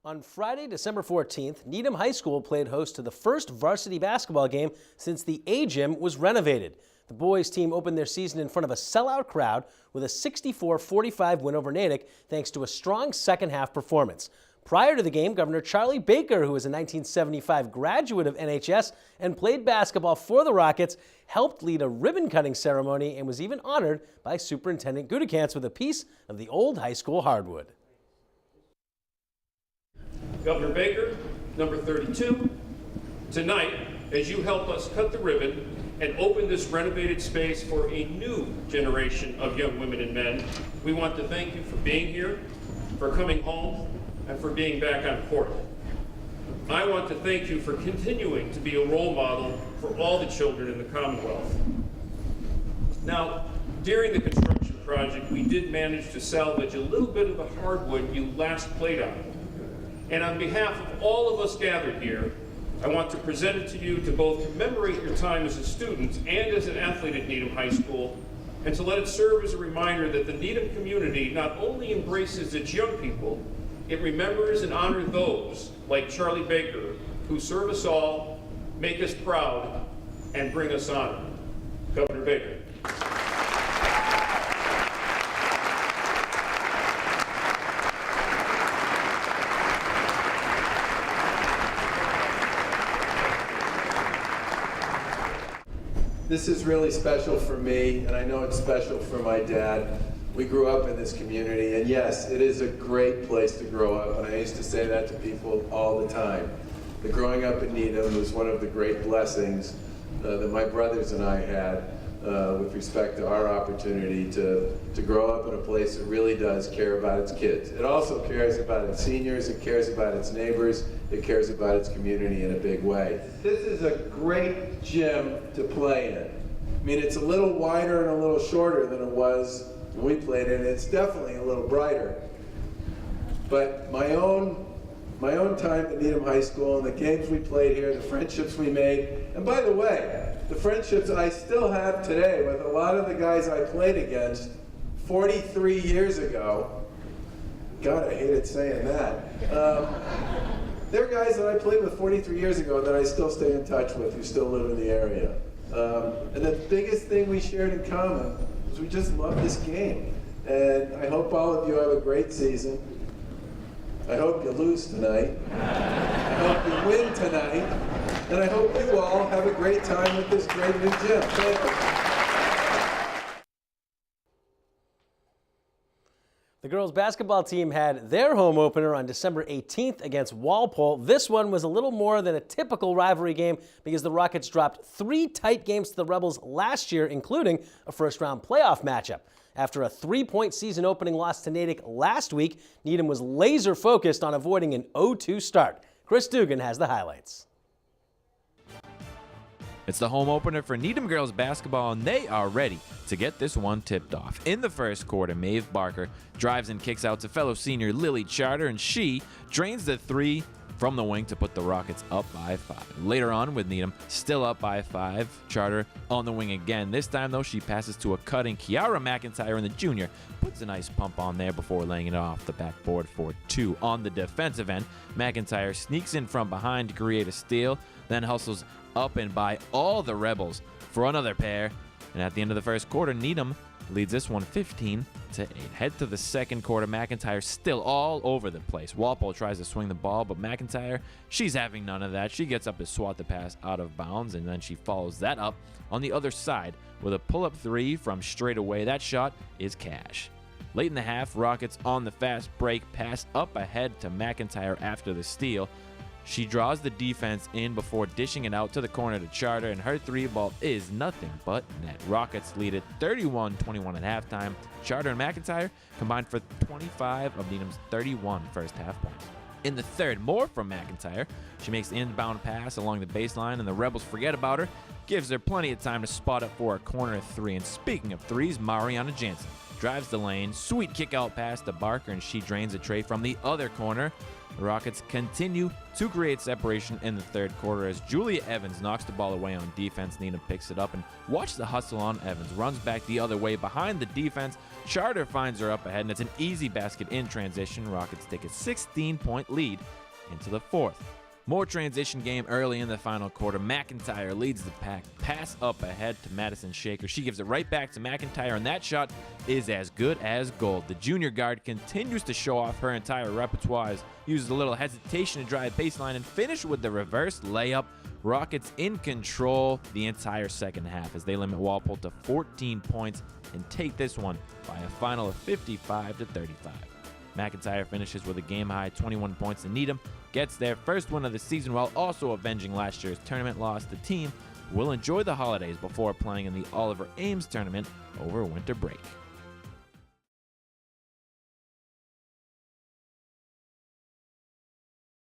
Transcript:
On Friday, December 14th, Needham High School played host to the first varsity basketball game since the A-Gym was renovated. The boys team opened their season in front of a sellout crowd with a 64-45 win over Natick thanks to a strong second-half performance. Prior to the game, Governor Charlie Baker, who was a 1975 graduate of NHS and played basketball for the Rockets, helped lead a ribbon-cutting ceremony and was even honored by Superintendent Gudikantz with a piece of the old high school hardwood. Governor Baker, number 32, tonight, as you help us cut the ribbon and open this renovated space for a new generation of young women and men, we want to thank you for being here, for coming home, and for being back on court. I want to thank you for continuing to be a role model for all the children in the Commonwealth. Now, during the construction project, we did manage to salvage a little bit of the hardwood you last played on. And on behalf of all of us gathered here, I want to present it to you to both commemorate your time as a student and as an athlete at Needham High School, and to let it serve as a reminder that the Needham community not only embraces its young people, it remembers and honors those like Charlie Baker who serve us all, make us proud, and bring us honor. Governor Baker. This is really special for me, and I know it's special for my dad. We grew up in this community, and yes, it is a great place to grow up, and I used to say that to people all the time. That growing up in Needham was one of the great blessings that my brothers and I had with respect to our opportunity to grow up in a place that really does care about its kids. It also cares about its seniors, it cares about its neighbors, it cares about its community in a big way. This is a great gym to play in. I mean, it's a little wider and a little shorter than it was when we played in it. It's definitely a little brighter. But my own time at Needham High School and the games we played here, the friendships we made, and by the way, the friendships I still have today with a lot of the guys I played against 43 years ago. God, I hated saying that. They're guys that I played with 43 years ago that I still stay in touch with, who still live in the area. And the biggest thing we shared in common was we just love this game. And I hope all of you have a great season. I hope you lose tonight. I hope you win tonight. And I hope you all have a great time with this great new gym. Thank you. The girls basketball team had their home opener on December 18th against Walpole. This one was a little more than a typical rivalry game because the Rockets dropped 3 tight games to the Rebels last year, including a first-round playoff matchup. After a 3-point season opening loss to Natick last week, Needham was laser-focused on avoiding an 0-2 start. Chris Dugan has the highlights. It's the home opener for Needham girls basketball, and they are ready to get this one tipped off. In the first quarter, Maeve Barker drives and kicks out to fellow senior Lily Charter, and she drains the 3 from the wing to put the Rockets up by 5. Later on, with Needham still up by 5, Charter on the wing again. This time, though, she passes to a cutting Kiara McIntyre, and the junior puts a nice pump on there before laying it off the backboard for 2. On the defensive end, McIntyre sneaks in from behind to create a steal, then hustles up and by all the Rebels for another pair. And at the end of the first quarter, Needham leads this one 15-8. Head to the second quarter, McIntyre still all over the place. Walpole tries to swing the ball, but McIntyre, she's having none of that. She gets up to swat the pass out of bounds, and then she follows that up on the other side with a pull-up 3 from straight away. That shot is cash. Late in the half, Rockets on the fast break, pass up ahead to McIntyre after the steal. She draws the defense in before dishing it out to the corner to Charter, and her 3-ball is nothing but net. Rockets lead it 31-21 at halftime. Charter and McIntyre combined for 25 of Needham's 31 first-half points. In the third, more from McIntyre. She makes the inbound pass along the baseline, and the Rebels forget about her. Gives her plenty of time to spot up for a corner 3. And speaking of threes, Mariana Jansen drives the lane. Sweet kick-out pass to Barker, and she drains a tray from the other corner. The Rockets continue to create separation in the third quarter as Julia Evans knocks the ball away on defense. Needham picks it up and watch the hustle on Evans. Runs back the other way behind the defense. Charter finds her up ahead, and it's an easy basket in transition. Rockets take a 16-point lead into the fourth. More transition game early in the final quarter. McIntyre leads the pack. Pass up ahead to Madison Shaker. She gives it right back to McIntyre, and that shot is as good as gold. The junior guard continues to show off her entire repertoire. Uses a little hesitation to drive baseline and finish with the reverse layup. Rockets in control the entire second half as they limit Walpole to 14 points and take this one by a final of 55-35. McIntyre finishes with a game-high 21 points, and Needham gets their first win of the season while also avenging last year's tournament loss. The team will enjoy the holidays before playing in the Oliver Ames tournament over winter break.